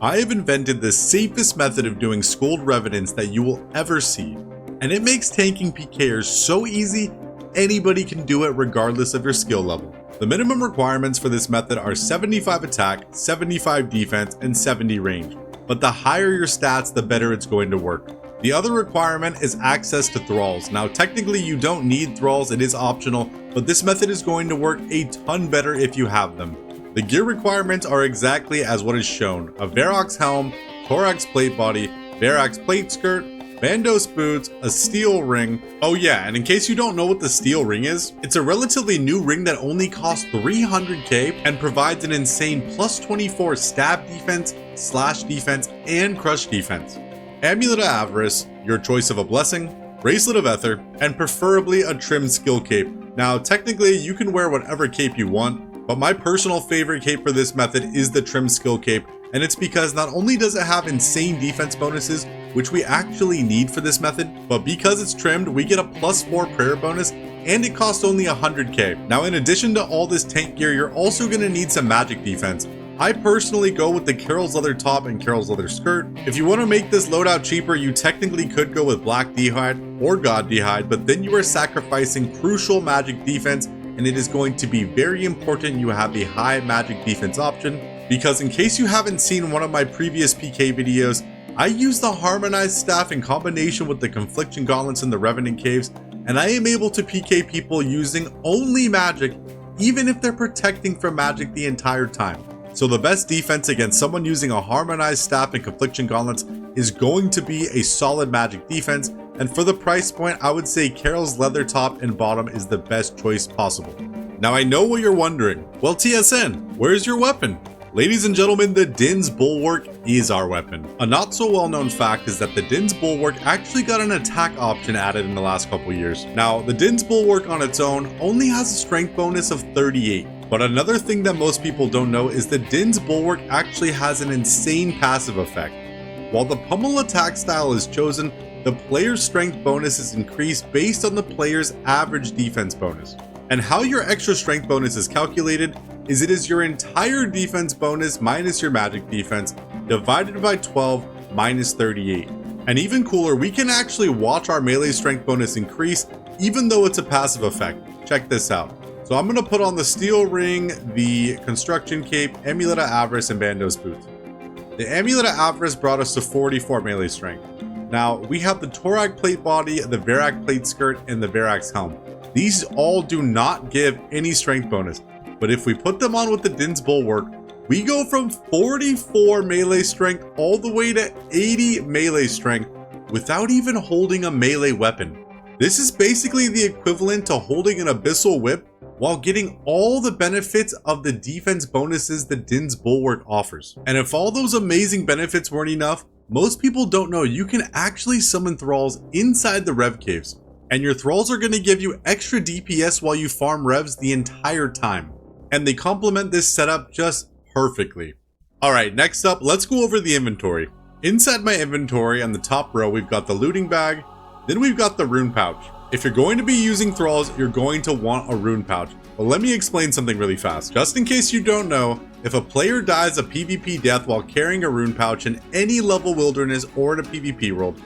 I have invented the safest method of doing schooled Revenants that you will ever see, and it makes tanking pkers so easy, anybody can do it regardless of your skill level. The minimum requirements for this method are 75 attack, 75 defense, and 70 range, but the higher your stats, the better it's going to work. The other requirement is access to thralls. Now technically you don't need thralls, it is optional, but this method is going to work a ton better if you have them. The gear requirements are exactly as what is shown: a Varrock's helm, thorax plate body, Varrock's plate skirt, Bandos boots, a steel ring. Oh yeah, and in case you don't know what the steel ring is, it's a relatively new ring that only costs 300k and provides an insane plus 24 stab defense, slash defense, and crush defense. Amulet of Avarice, your choice of a blessing, Bracelet of Ether, and preferably a trimmed skill cape. Now technically you can wear whatever cape you want, but my personal favorite cape for this method is the trim skill cape, and it's because not only does it have insane defense bonuses, which we actually need for this method, but because it's trimmed, we get a +4 prayer bonus, and it costs only 100k. Now in addition to all this tank gear, you're also going to need some magic defense. I personally go with the Carol's leather top and Carol's leather skirt. If you want to make this loadout cheaper, you technically could go with black d'hide or god d'hide, but then you are sacrificing crucial magic defense, and it is going to be very important you have a high magic defense option, because in case you haven't seen one of my previous PK videos, I use the harmonized staff in combination with the confliction gauntlets in the Revenant caves, and I am able to PK people using only magic, even if they're protecting from magic the entire time. So the best defense against someone using a harmonized staff and confliction gauntlets is going to be a solid magic defense, and for the price point, I would say Carol's leather top and bottom is the best choice possible. Now I know what you're wondering. Well, TSN, where's your weapon? Ladies and gentlemen, the Din's Bulwark is our weapon. A not so well known fact is that the Din's Bulwark actually got an attack option added in the last couple years. Now, the Din's Bulwark on its own only has a strength bonus of 38. But another thing that most people don't know is the Din's Bulwark actually has an insane passive effect. While the pummel attack style is chosen, the player's strength bonus is increased based on the player's average defense bonus. And how your extra strength bonus is calculated is it is your entire defense bonus minus your magic defense divided by 12 minus 38. And even cooler, we can actually watch our melee strength bonus increase even though it's a passive effect. Check this out. So I'm going to put on the steel ring, the construction cape, Amulet of Avarice, and Bandos boots. The Amulet of Avarice brought us to 44 melee strength. Now we have the thorax plate body, the Varrock plate skirt, and the Varrock's helm. These all do not give any strength bonus, but if we put them on with the Din's Bulwark, we go from 44 melee strength all the way to 80 melee strength without even holding a melee weapon. This is basically the equivalent to holding an abyssal whip while getting all the benefits of the defense bonuses the Din's Bulwark offers. And if all those amazing benefits weren't enough, most people don't know you can actually summon thralls inside the Rev caves. And your thralls are going to give you extra DPS while you farm revs the entire time. And they complement this setup just perfectly. Alright, next up, let's go over the inventory. Inside my inventory on the top row, we've got the looting bag, then we've got the rune pouch. If you're going to be using thralls, you're going to want a rune pouch. But let me explain something really fast. Just in case you don't know, if a player dies a PvP death while carrying a rune pouch in any level wilderness or in a PvP world,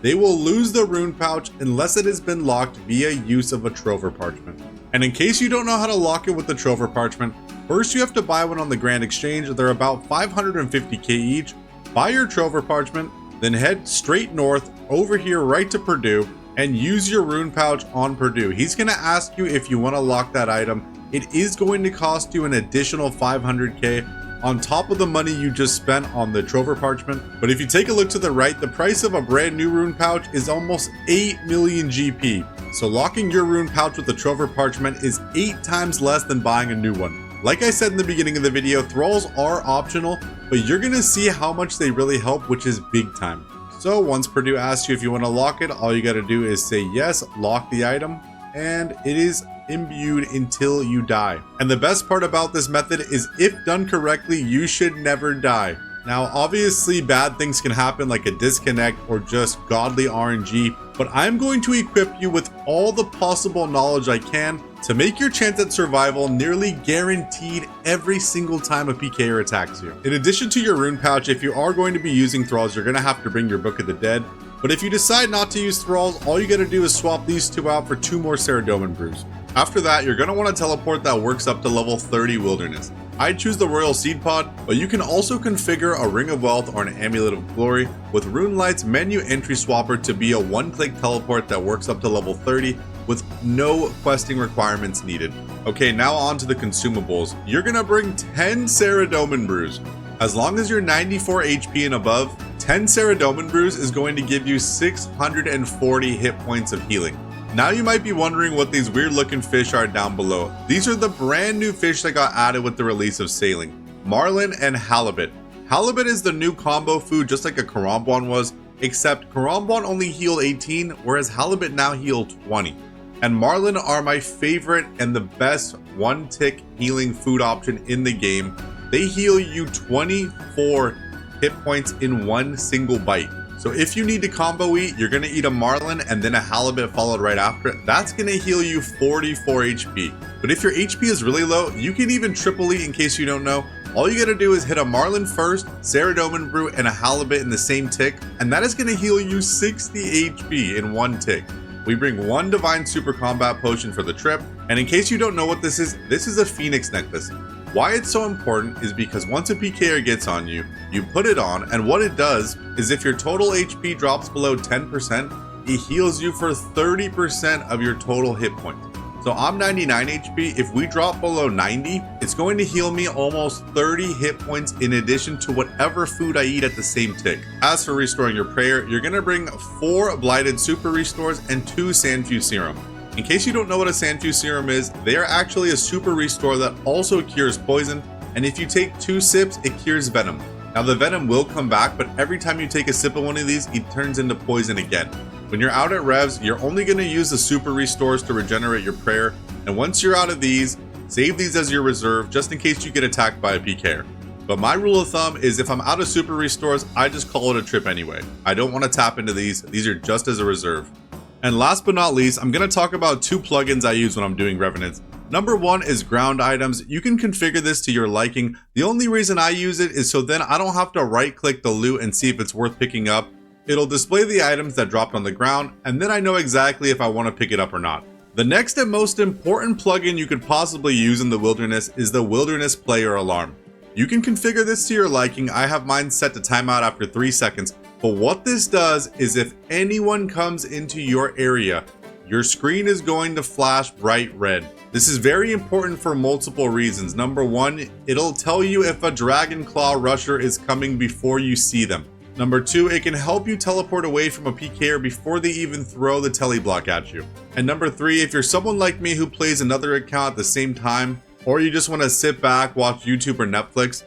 they will lose the rune pouch unless it has been locked via use of a trover parchment. And in case you don't know how to lock it with the trover parchment, first you have to buy one on the Grand Exchange. They're about 550k each. Buy your trover parchment, then head straight north over here right to Purdue and use your rune pouch on Purdue. He's going to ask you if you want to lock that item. It is going to cost you an additional 500k on top of the money you just spent on the trover parchment. But if you take a look to the right, the price of a brand new rune pouch is almost 8 million GP. So locking your rune pouch with the trover parchment is 8 times less than buying a new one. Like I said in the beginning of the video, thralls are optional, but you're going to see how much they really help, which is big time. So once Purdue asks you if you want to lock it, all you got to do is say yes, lock the item, and it is imbued until you die. And the best part about this method is if done correctly, you should never die. Now, obviously bad things can happen like a disconnect or just godly RNG, but I'm going to equip you with all the possible knowledge I can to make your chance at survival nearly guaranteed every single time a PKer attacks you. In addition to your rune pouch, if you are going to be using thralls, you're going to have to bring your Book of the Dead. But if you decide not to use thralls, all you got to do is swap these two out for 2 more Saradomin brews. After that, you're going to want to teleport that works up to level 30 Wilderness. I'd choose the Royal Seed Pod, but you can also configure a Ring of Wealth or an Amulet of Glory with RuneLight's menu entry swapper to be a one-click teleport that works up to level 30 with no questing requirements needed. Okay, now on to the consumables. You're going to bring 10 Saradomin brews. As long as you're 94 HP and above, 10 Saradomin brews is going to give you 640 hit points of healing. Now you might be wondering what these weird looking fish are down below. These are the brand new fish that got added with the release of Sailing. Marlin and Halibut. Halibut is the new combo food just like a Karambwan was, except Karambwan only heal 18, whereas Halibut now heal 20. And Marlin are my favorite and the best one-tick healing food option in the game. They heal you 24 hit points in one single bite. So if you need to combo eat, you're going to eat a Marlin and then a Halibut followed right after it. That's going to heal you 44 HP. But if your HP is really low, you can even triple eat in case you don't know. All you got to do is hit a Marlin first, Saradomin brew, and a Halibut in the same tick, and that is going to heal you 60 HP in one tick. We bring 1 Divine Super Combat Potion for the trip, and in case you don't know what this is a Phoenix Necklace. Why it's so important is because once a PKer gets on you, you put it on, and what it does is if your total HP drops below 10%, it heals you for 30% of your total hit points. So I'm 99 HP, if we drop below 90, it's going to heal me almost 30 hit points in addition to whatever food I eat at the same tick. As for restoring your prayer, you're going to bring 4 Blighted Super Restores and 2 Sandfuse Serum. In case you don't know what a Sandfuse Serum is, they are actually a super restore that also cures poison, and if you take 2 sips, it cures venom. Now the venom will come back, but every time you take a sip of one of these, it turns into poison again. When you're out at revs, you're only going to use the super restores to regenerate your prayer, and once you're out of these, save these as your reserve just in case you get attacked by a PKer. But my rule of thumb is if I'm out of super restores, I just call it a trip anyway. I don't want to tap into these are just as a reserve. And last but not least, I'm going to talk about 2 plugins I use when I'm doing Revenants. Number 1 is ground items. You can configure this to your liking. The only reason I use it is so then I don't have to right click the loot and see if it's worth picking up. It'll display the items that dropped on the ground, and then I know exactly if I want to pick it up or not. The next and most important plugin you could possibly use in the wilderness is the Wilderness Player Alarm. You can configure this to your liking. I have mine set to timeout after 3 seconds. But what this does is if anyone comes into your area, your screen is going to flash bright red. This is very important for multiple reasons. Number 1, it'll tell you if a Dragon Claw Rusher is coming before you see them. Number 2, it can help you teleport away from a PKer before they even throw the teleblock at you. And number 3, if you're someone like me who plays another account at the same time, or you just want to sit back, watch YouTube or Netflix,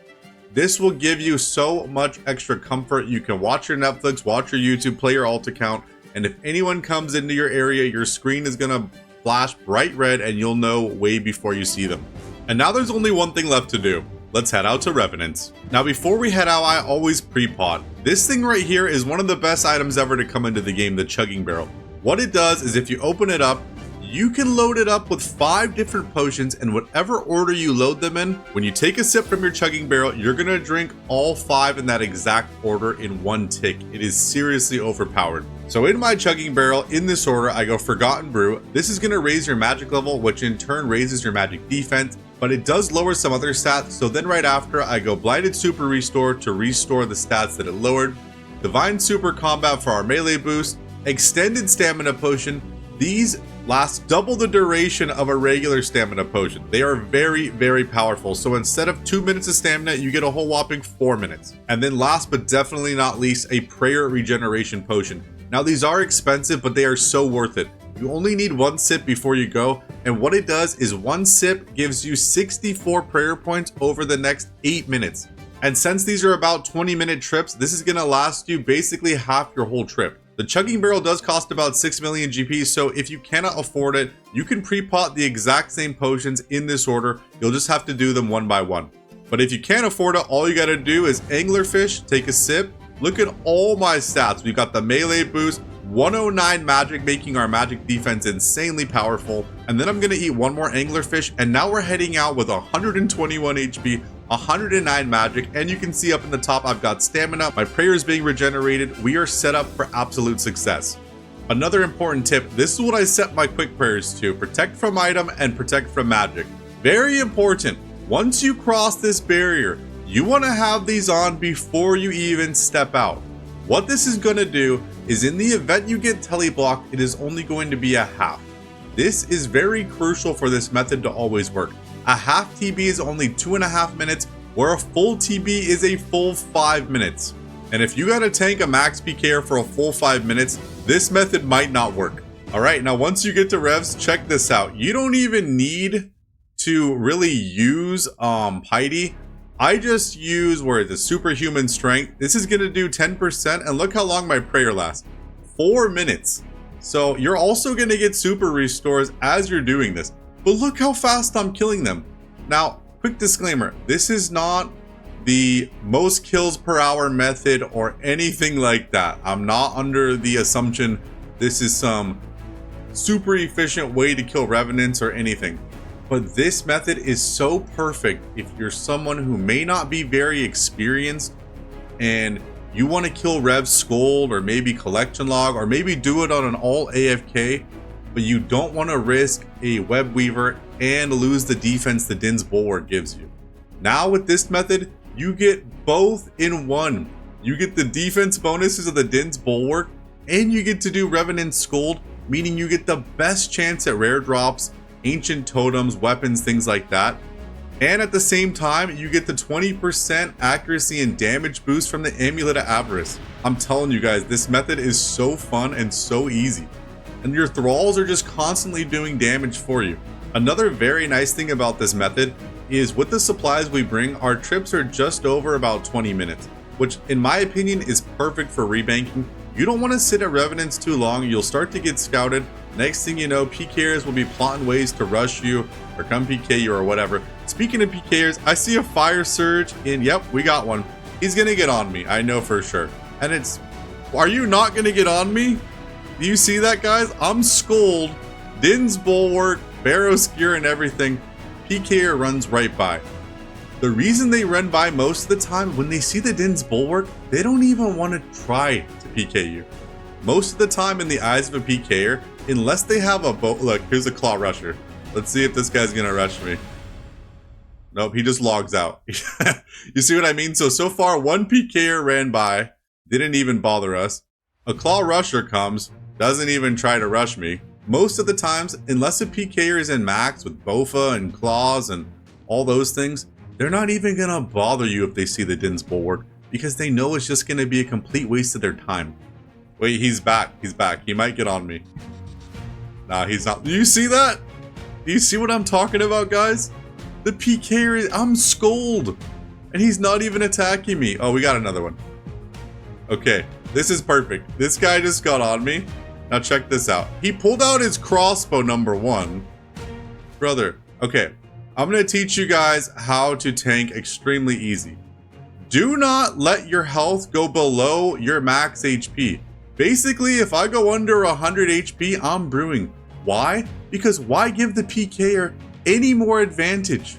this will give you so much extra comfort. You can watch your Netflix, watch your YouTube, play your alt account, and if anyone comes into your area, your screen is going to flash bright red and you'll know way before you see them. And now there's only one thing left to do. Let's head out to Revenants. Now before we head out, I always pre-pot. This thing right here is one of the best items ever to come into the game, the Chugging Barrel. What it does is if you open it up, you can load it up with 5 different potions in whatever order you load them in. When you take a sip from your Chugging Barrel, you're going to drink all 5 in that exact order in one tick. It is seriously overpowered. So in my Chugging Barrel, in this order, I go Forgotten Brew. This is going to raise your magic level, which in turn raises your magic defense, but it does lower some other stats. So then right after, I go Blighted Super Restore to restore the stats that it lowered, Divine Super Combat for our melee boost, Extended Stamina Potion. These last double the duration of a regular stamina potion. They are very, very powerful. So instead of 2 minutes of stamina, you get a whole whopping 4 minutes. And then last but definitely not least, a prayer regeneration potion. Now these are expensive, but they are so worth it. You only need 1 sip before you go. And what it does is 1 sip gives you 64 prayer points over the next 8 minutes. And since these are about 20-minute trips, this is gonna last you basically half your whole trip. The Chugging Barrel does cost about 6 million GP, so if you cannot afford it, you can pre-pot the exact same potions in this order. You'll just have to do them one by one. But if you can't afford it, all you gotta do is anglerfish, take a sip. Look at all my stats. We've got the melee boost, 109 magic, making our magic defense insanely powerful. And then I'm gonna eat one more anglerfish, and now we're heading out with 121 HP, 109 magic, and you can see up in the top I've got stamina, my prayer is being regenerated. We are set up for absolute success. Another important tip, this is what I set my quick prayers to: protect from item and protect from magic. Very important. Once you cross this barrier, you want to have these on before you even step out. What this is going to do is, in the event you get teleblocked, it is only going to be a half. This is very crucial for this method to always work. A half TB is only 2.5 minutes, where a full TB is a full 5 minutes. And if you gotta tank a max PKer for a full 5 minutes, this method might not work. All right, now once you get to revs, check this out. You don't even need to really use Piety. I just use, where is the superhuman strength. This is gonna do 10%, and look how long my prayer lasts. 4 minutes. So you're also gonna get super restores as you're doing this. But look how fast I'm killing them. Now, quick disclaimer, this is not the most kills per hour method or anything like that. I'm not under the assumption this is some super efficient way to kill revenants or anything. But this method is so perfect if you're someone who may not be very experienced and you want to kill Rev Scold, or maybe collection log, or maybe do it on an all AFK, but you don't want to risk a web weaver and lose the defense the Din's Bulwark gives you. Now with this method, you get both in one. You get the defense bonuses of the Din's Bulwark, and you get to do Revenant Scold, meaning you get the best chance at rare drops, ancient totems, weapons, things like that. And at the same time, you get the 20% accuracy and damage boost from the Amulet of Avarice. I'm telling you guys, this method is so fun and so easy. And your thralls are just constantly doing damage for you. Another very nice thing about this method is, with the supplies we bring, our trips are just over about 20 minutes, which in my opinion is perfect for rebanking. You don't want to sit at Revenants too long. You'll start to get scouted. Next thing you know, pkers will be plotting ways to rush you or come PK you or whatever. Speaking of pkers, I see a fire surge in, yep, we got one. He's gonna get on me, I know for sure. And it's, are you not gonna get on me? Do you see that, guys? I'm Scold, Din's Bulwark, Barrow Skewer and everything. PKer runs right by. The reason they run by most of the time, when they see the Din's Bulwark, they don't even want to try to PK you. Most of the time, in the eyes of a PKer, unless they have a boat, look, here's a Claw Rusher. Let's see if this guy's gonna rush me. Nope, he just logs out. You see what I mean? So far, one PKer ran by, didn't even bother us. A Claw Rusher comes, doesn't even try to rush me. Most of the times, unless a PKer is in max with Bofa and Claws and all those things, they're not even gonna bother you if they see the Din's Bulwark, because they know it's just gonna be a complete waste of their time. Wait, he's back. He's back. He might get on me. Nah, he's not. Do you see that? Do you see what I'm talking about, guys? The PKer is, I'm Scold, and he's not even attacking me. Oh, we got another one. Okay, this is perfect. This guy just got on me. Now check this out. He pulled out his crossbow number 1. Brother, okay. I'm gonna teach you guys how to tank extremely easy. Do not let your health go below your max HP. Basically, if I go under 100 HP, I'm brewing. Why? Because why give the PKer any more advantage?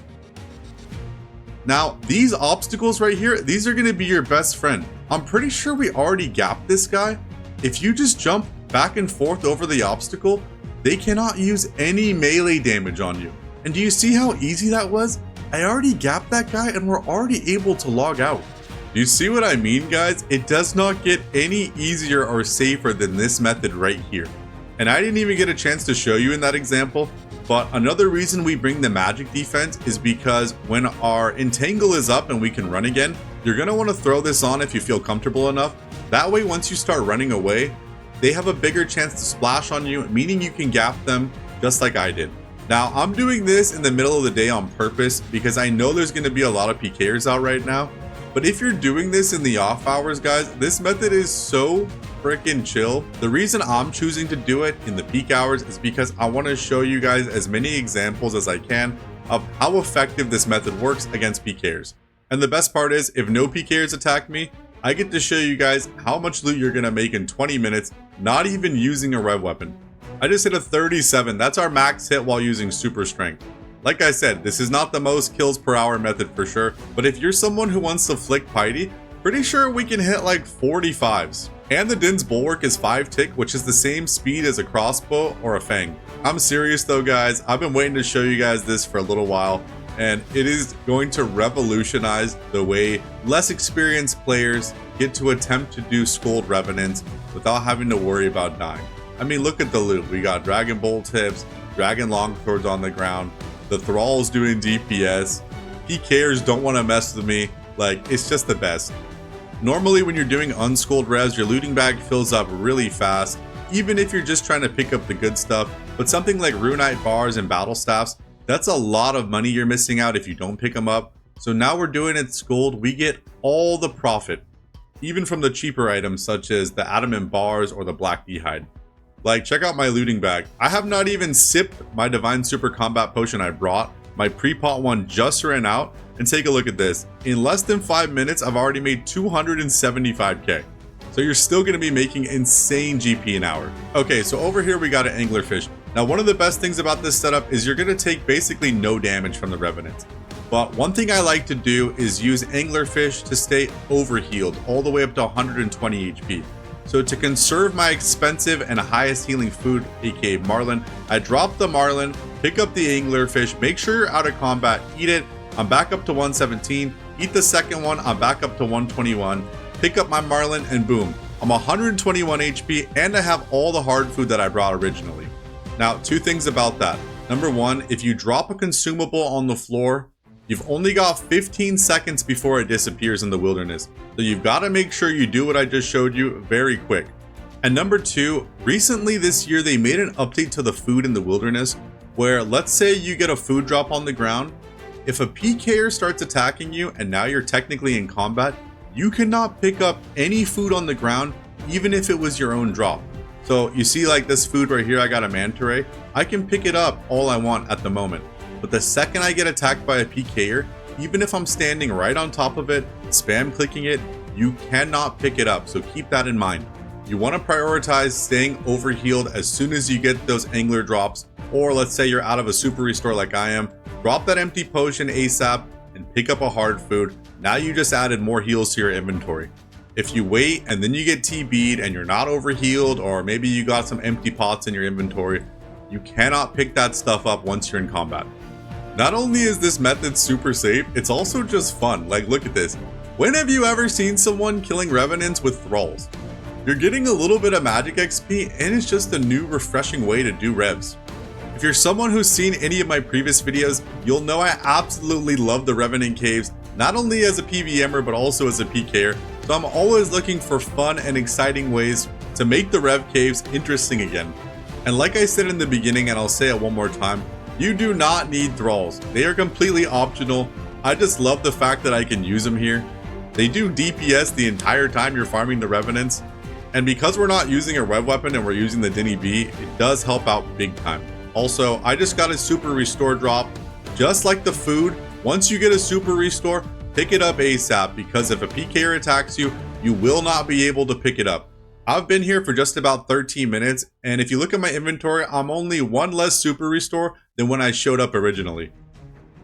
Now, these obstacles right here, these are gonna be your best friend. I'm pretty sure we already gapped this guy. If you just jump back and forth over the obstacle, they cannot use any melee damage on you. And do you see how easy that was? I already gapped that guy and we're already able to log out. Do you see what I mean, guys? It does not get any easier or safer than this method right here. And I didn't even get a chance to show you in that example, but another reason we bring the magic defense is because when our entangle is up and we can run again, you're gonna wanna throw this on if you feel comfortable enough. That way, once you start running away, they have a bigger chance to splash on you, meaning you can gap them just like I did. Now, I'm doing this in the middle of the day on purpose because I know there's gonna be a lot of PKers out right now. But if you're doing this in the off hours, guys, this method is so freaking chill. The reason I'm choosing to do it in the peak hours is because I want to show you guys as many examples as I can of how effective this method works against pkers. And the best part is, if no pkers attack me, I get to show you guys how much loot you're gonna make in 20 minutes, not even using a rev weapon. I just hit a 37, that's our max hit while using super strength. Like I said, this is not the most kills per hour method for sure, but if you're someone who wants to flick piety, pretty sure we can hit like 45s. And the Din's Bulwark is 5 tick, which is the same speed as a crossbow or a fang. I'm serious though guys, I've been waiting to show you guys this for a little while, and it is going to revolutionize the way less experienced players get to attempt to do Skulled Revenants without having to worry about dying. I mean, look at the loot. We got Dragon Bolt tips, Dragon Longswords on the ground, the Thralls doing DPS, pkers don't want to mess with me, like, it's just the best. Normally when you're doing unskulled revs, your looting bag fills up really fast, even if you're just trying to pick up the good stuff, but something like Runite bars and battle staffs, that's a lot of money you're missing out if you don't pick them up. So now we're doing it skulled, we get all the profit, even from the cheaper items such as the adamant bars or the black d'hide. Like, check out my looting bag. I have not even sipped my divine super combat potion I brought. My pre-pot one just ran out, and take a look at this. In less than 5 minutes, I've already made 275k. So you're still gonna be making insane GP an hour. Okay, so over here we got an anglerfish. Now, one of the best things about this setup is you're gonna take basically no damage from the Revenants. But one thing I like to do is use anglerfish to stay overhealed all the way up to 120 HP. So to conserve my expensive and highest healing food, aka Marlin, I drop the Marlin, pick up the anglerfish, make sure you're out of combat, eat it, I'm back up to 117, eat the second one, I'm back up to 121, pick up my Marlin, and boom, I'm 121 HP, and I have all the hard food that I brought originally. Now, 2 things about that. Number 1, if you drop a consumable on the floor, you've only got 15 seconds before it disappears in the wilderness. So you've got to make sure you do what I just showed you very quick. And number 2, recently this year they made an update to the food in the wilderness where, let's say you get a food drop on the ground, if a pker starts attacking you and now you're technically in combat, you cannot pick up any food on the ground even if it was your own drop. So you see, like this food right here, I got a manta ray, I can pick it up all I want at the moment. But the second I get attacked by a pker, even if I'm standing right on top of it, spam clicking it, you cannot pick it up, so keep that in mind. You want to prioritize staying overhealed as soon as you get those angler drops, or let's say you're out of a super restore like I am, drop that empty potion ASAP and pick up a hard food. Now you just added more heals to your inventory. If you wait and then you get TB'd and you're not overhealed, or maybe you got some empty pots in your inventory, you cannot pick that stuff up once you're in combat. Not only is this method super safe, it's also just fun. Like, look at this. When have you ever seen someone killing Revenants with Thralls? You're getting a little bit of magic XP, and it's just a new refreshing way to do revs. If you're someone who's seen any of my previous videos, you'll know I absolutely love the Revenant caves, not only as a PVMer, but also as a pker. So I'm always looking for fun and exciting ways to make the Rev caves interesting again. And like I said in the beginning, and I'll say it one more time, you do not need Thralls. They are completely optional. I just love the fact that I can use them here. They do DPS the entire time you're farming the Revenants. And because we're not using a rev weapon and we're using the Dinny B, it does help out big time. Also, I just got a super restore drop. Just like the food, once you get a super restore, pick it up ASAP, because if a pker attacks you, you will not be able to pick it up. I've been here for just about 13 minutes, and if you look at my inventory, I'm only 1 less super restore than when I showed up originally.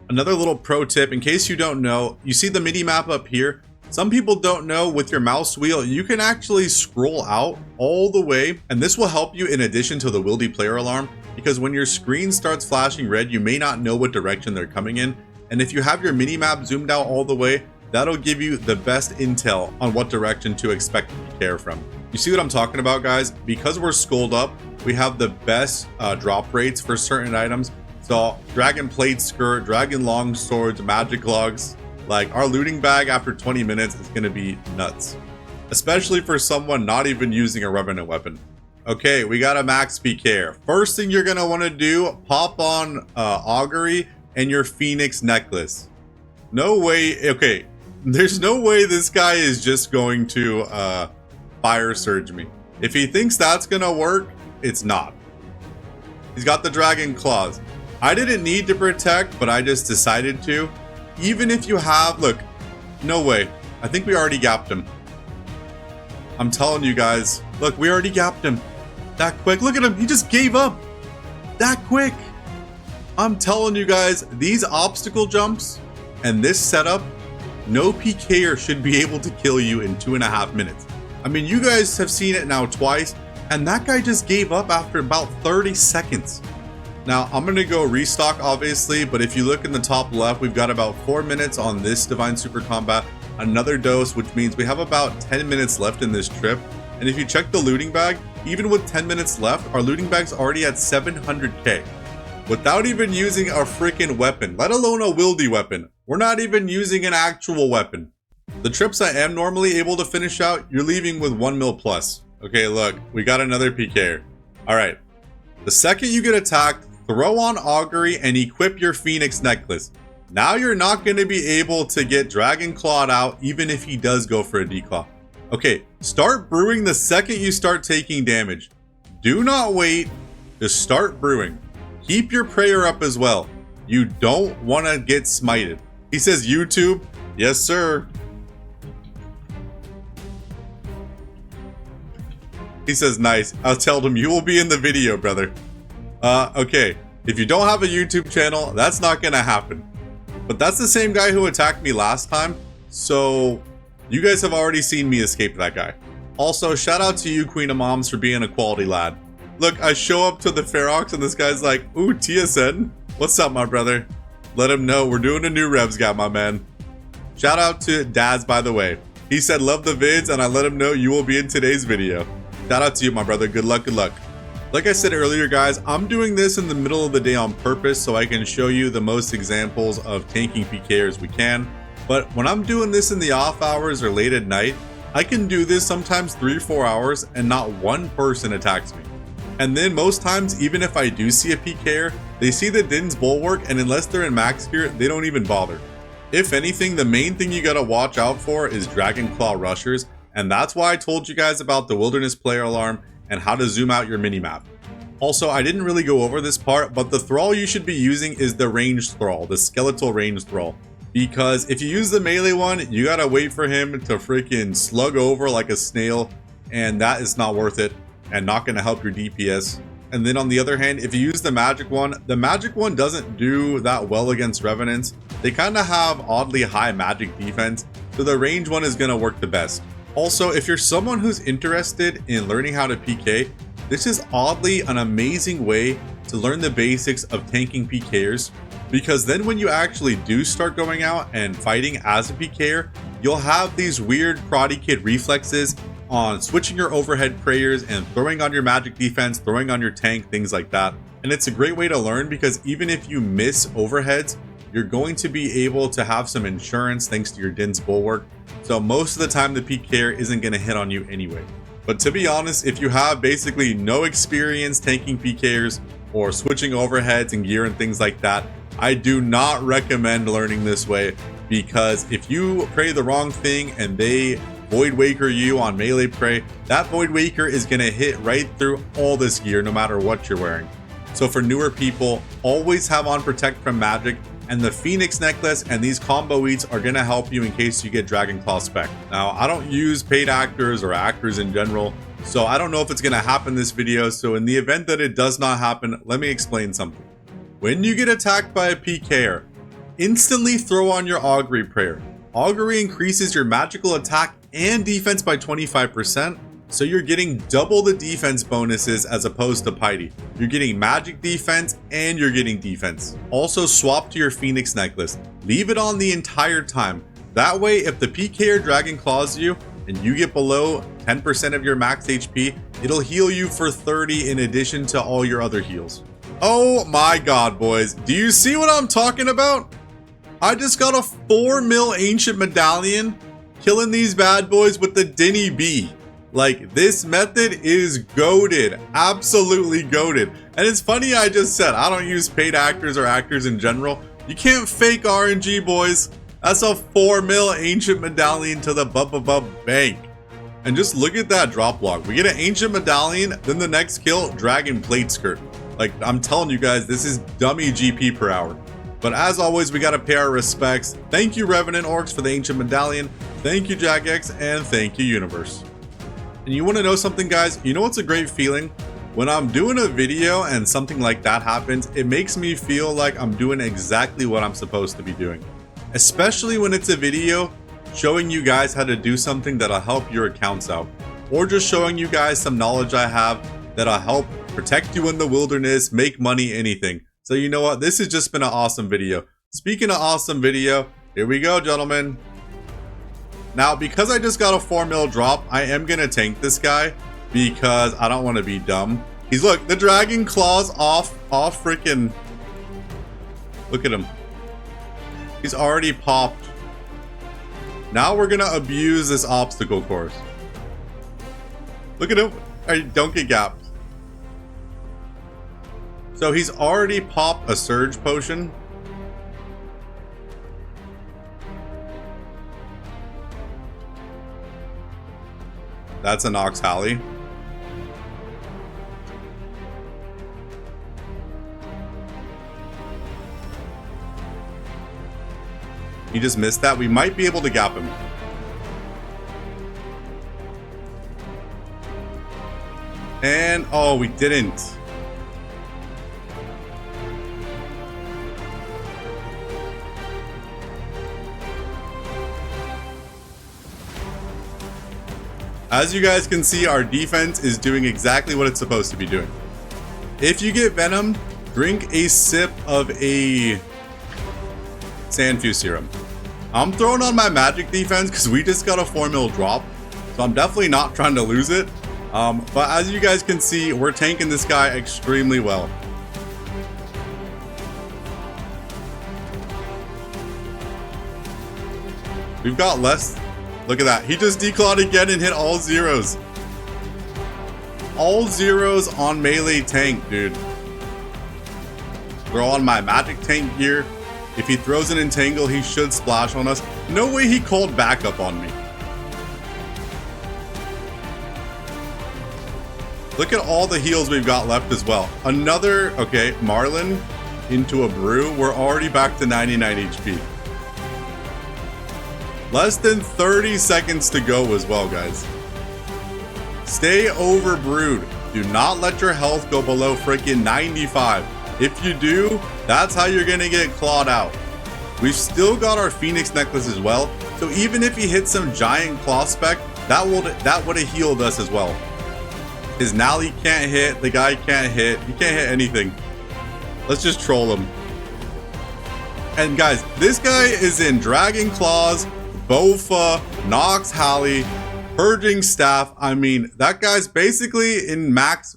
Another little pro tip, in case you don't know, you see the mini map up here? Some people don't know, with your mouse wheel, you can actually scroll out all the way, and this will help you in addition to the wildy player alarm, because when your screen starts flashing red, you may not know what direction they're coming in, and if you have your mini map zoomed out all the way, that'll give you the best intel on what direction to expect pker from. You see what I'm talking about, guys? Because we're skulled up, we have the best drop rates for certain items. So dragon plate skirt, dragon long swords, magic logs, like our looting bag after 20 minutes is going to be nuts, especially for someone not even using a revenant weapon. Okay, we got a max pker. First thing you're going to want to do, pop on augury and your phoenix necklace. No way. Okay, there's no way this guy is just going to fire surge me. If he thinks that's gonna work, it's not. He's got the dragon claws. I didn't need to protect, but I just decided to. Even if you have, look, no way. I think we already gapped him. I'm telling you guys, look, we already gapped him. That quick, look at him, he just gave up. That quick. I'm telling you guys, these obstacle jumps and this setup, no PKer should be able to kill you in 2.5 minutes. I mean, you guys have seen it now twice, and that guy just gave up after about 30 seconds. Now, I'm gonna go restock, obviously, but if you look in the top left, we've got about 4 minutes on this Divine Super Combat, another dose, which means we have about 10 minutes left in this trip. And if you check the looting bag, even with 10 minutes left, our looting bag's already at 700k. Without even using a freaking weapon, let alone a wieldy weapon. We're not even using an actual weapon. The trips I am normally able to finish out, you're leaving with 1 mil plus. Okay, look, we got another PK. Alright, the second you get attacked, throw on Augury and equip your Phoenix necklace. Now you're not going to be able to get Dragon Clawed out even if he does go for a declaw. Okay, start brewing the second you start taking damage. Do not wait, just start brewing. Keep your prayer up as well. You don't want to get smited. He says YouTube. Yes, sir. He says nice. I'll tell him you will be in the video, brother. Okay. If you don't have a YouTube channel, that's not gonna happen. But that's the same guy who attacked me last time. So you guys have already seen me escape that guy. Also, shout out to you, Queen of Moms, for being a quality lad. Look, I show up to the Ferox and this guy's like, ooh, TSN? What's up, my brother? Let him know we're doing a new Revs guy, my man. Shout out to Daz, by the way. He said, love the vids, and I let him know you will be in today's video. Shout out to you, my brother. Good luck, good luck. Like I said earlier, guys, I'm doing this in the middle of the day on purpose so I can show you the most examples of tanking PKers we can. But when I'm doing this in the off hours or late at night, I can do this sometimes 3 or 4 hours and not one person attacks me. And then most times, even if I do see a PKer, they see the Din's Bulwark, and unless they're in max gear, they don't even bother. If anything, the main thing you gotta watch out for is Dragon Claw rushers, and that's why I told you guys about the Wilderness Player Alarm and how to zoom out your minimap. Also, I didn't really go over this part, but the thrall you should be using is the ranged thrall, the skeletal ranged thrall. Because if you use the melee one, you gotta wait for him to freaking slug over like a snail, and that is not worth it and not gonna help your DPS. And then on the other hand, if you use the magic one doesn't do that well against Revenants. They kind of have oddly high magic defense, so the range one is gonna work the best. Also, if you're someone who's interested in learning how to PK, this is oddly an amazing way to learn the basics of tanking PKers, because then when you actually do start going out and fighting as a PKer, you'll have these weird Karate Kid reflexes on switching your overhead prayers and throwing on your magic defense, throwing on your tank, things like that. And it's a great way to learn because even if you miss overheads, you're going to be able to have some insurance thanks to your Din's Bulwark. So most of the time the PKer isn't going to hit on you anyway. But to be honest, if you have basically no experience tanking PKers or switching overheads and gear and things like that, I do not recommend learning this way, because if you pray the wrong thing and they Void Waker you on melee prey, that Void Waker is going to hit right through all this gear no matter what you're wearing. So for newer people, always have on Protect from Magic, and the Phoenix necklace and these combo eats are going to help you in case you get Dragon Claw spec. Now, I don't use paid actors or actors in general, so I don't know if it's going to happen this video. So in the event that it does not happen, let me explain something. When you get attacked by a PKer, instantly throw on your Augury prayer. Augury increases your magical attack and defense by 25%, so you're getting double the defense bonuses as opposed to Piety. You're getting magic defense and you're getting defense. Also, swap to your Phoenix necklace. Leave it on the entire time. That way, if the PKer Dragon Claws you and you get below 10% of your max HP, it'll heal you for 30 in addition to all your other heals. Oh my god, boys. Do you see what I'm talking about? I just got a 4 mil Ancient Medallion killing these bad boys with the Denny B. Like, this method is goated, absolutely goated. And it's funny I just said I don't use paid actors or actors in general. You can't fake RNG, boys. That's a 4 mil Ancient Medallion to the bank. And just look at that drop log. We get an Ancient Medallion, then the next kill, Dragon Plate Skirt. Like, I'm telling you guys, this is dummy GP per hour. But as always, we gotta pay our respects. Thank you, Revenant Orcs, for the Ancient Medallion. Thank you, Jagex, and thank you, Universe. And you wanna know something, guys? You know what's a great feeling? When I'm doing a video and something like that happens, it makes me feel like I'm doing exactly what I'm supposed to be doing. Especially when it's a video showing you guys how to do something that'll help your accounts out. Or just showing you guys some knowledge I have that'll help protect you in the wilderness, make money, anything. So you know what? This has just been an awesome video. Speaking of awesome video, here we go, gentlemen. Now, because I just got a 4 mil drop, I am going to tank this guy because I don't want to be dumb. He's, look, the dragon claws off freaking. Look at him. He's already popped. Now we're going to abuse this obstacle course. Look at him. Right, don't get gapped. So he's already popped a surge potion. That's a Nox Halley. He just missed that. We might be able to gap him. And, oh, we didn't. As you guys can see, our defense is doing exactly what it's supposed to be doing. If you get venomed, drink a sip of a Sandfuse serum. I'm throwing on my magic defense because we just got a 4 mil drop. So I'm definitely not trying to lose it. But as you guys can see, we're tanking this guy extremely well. We've got less. Look at that. He just declawed again and hit all zeros. All zeros on melee tank, dude. Throw on my magic tank gear. If he throws an entangle, he should splash on us. No way he called backup on me. Look at all the heals we've got left as well. Another, okay, Marlin into a brew. We're already back to 99 HP. Less than 30 seconds to go as well, guys. Stay over brewed. Do not let your health go below freaking 95. If you do, that's how you're gonna get clawed out. We've still got our Phoenix necklace as well. So even if he hits some giant claw spec, that would have healed us as well. His Nally can't hit, the guy can't hit, he can't hit anything. Let's just troll him. And guys, this guy is in Dragon Claws, Bofa, Nox Halley, Purging Staff. I mean, that guy's basically in max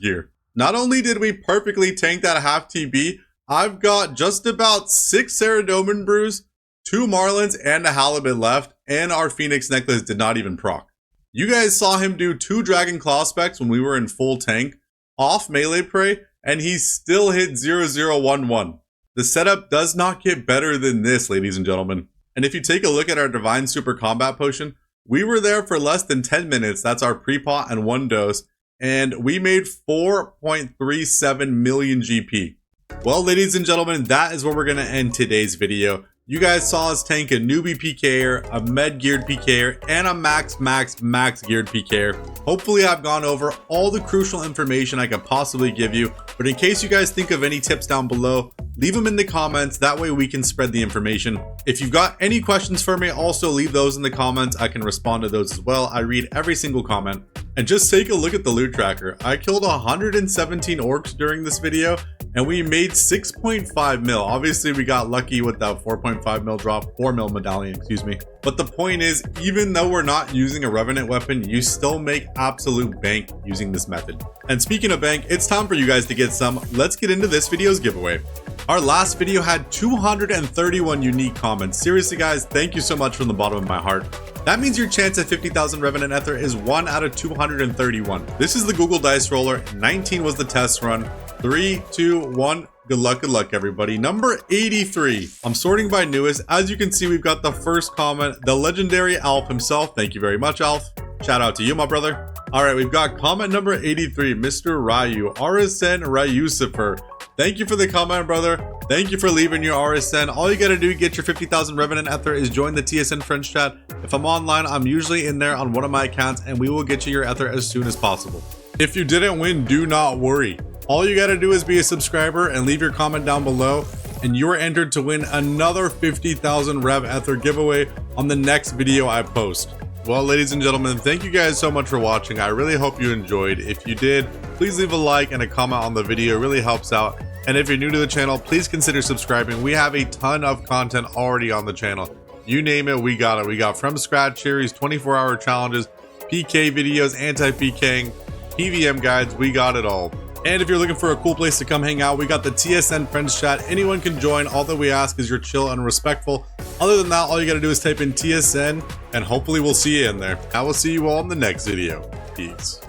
gear. Not only did we perfectly tank that half TB, I've got just about 6 Ceradoman brews, 2 Marlins, and a Halibut left, and our Phoenix necklace did not even proc. You guys saw him do 2 Dragon Claw specs when we were in full tank, off melee prey, and he still hit 0011. The setup does not get better than this, ladies and gentlemen. And if you take a look at our Divine Super Combat Potion, we were there for less than 10 minutes. That's our pre-pot and 1 dose. And we made 4.37 million GP. Well, ladies and gentlemen, that is where we're going to end today's video. You guys saw us tank a newbie PKer, a med geared PKer, and a max geared PKer. Hopefully I've gone over all the crucial information I could possibly give you, but in case you guys think of any tips down below, leave them in the comments. That way we can spread the information. If you've got any questions for me, also leave those in the comments. I can respond to those as well. I read every single comment. And just take a look at the loot tracker. I killed 117 orcs during this video, and we made 6.5 mil. Obviously, we got lucky with that 4.5 mil drop, 4 mil medallion, excuse me. But the point is, even though we're not using a Revenant weapon, you still make absolute bank using this method. And speaking of bank, it's time for you guys to get some. Let's get into this video's giveaway. Our last video had 231 unique comments. Seriously, guys, thank you so much from the bottom of my heart. That means your chance at 50,000 Revenant Ether is 1 out of 231. This is the Google Dice Roller. 19 was the test run. 3, 2, 1. Good luck, everybody. Number 83. I'm sorting by newest. As you can see, we've got the first comment, the legendary Alf himself. Thank you very much, Alf. Shout out to you, my brother. All right, we've got comment number 83, Mr. Ryu, RSN Ryusifer. Thank you for the comment, brother. Thank you for leaving your RSN. All you gotta do to get your 50,000 Revenant Ether is join the TSN friends chat. If I'm online, I'm usually in there on one of my accounts, and we will get you your Ether as soon as possible. If you didn't win, do not worry. All you gotta do is be a subscriber and leave your comment down below, and you're entered to win another 50,000 Rev Ether giveaway on the next video I post. Well, ladies and gentlemen, thank you guys so much for watching. I really hope you enjoyed. If you did, please leave a like and a comment on the video. It really helps out. And if you're new to the channel, please consider subscribing. We have a ton of content already on the channel. You name it, we got it. We got from scratch series, 24-hour challenges, PK videos, anti-PKing, PVM guides, we got it all. And if you're looking for a cool place to come hang out, we got the TSN friends chat. Anyone can join. All that we ask is you're chill and respectful. Other than that, all you gotta do is type in TSN, and hopefully we'll see you in there. I will see you all in the next video. Peace.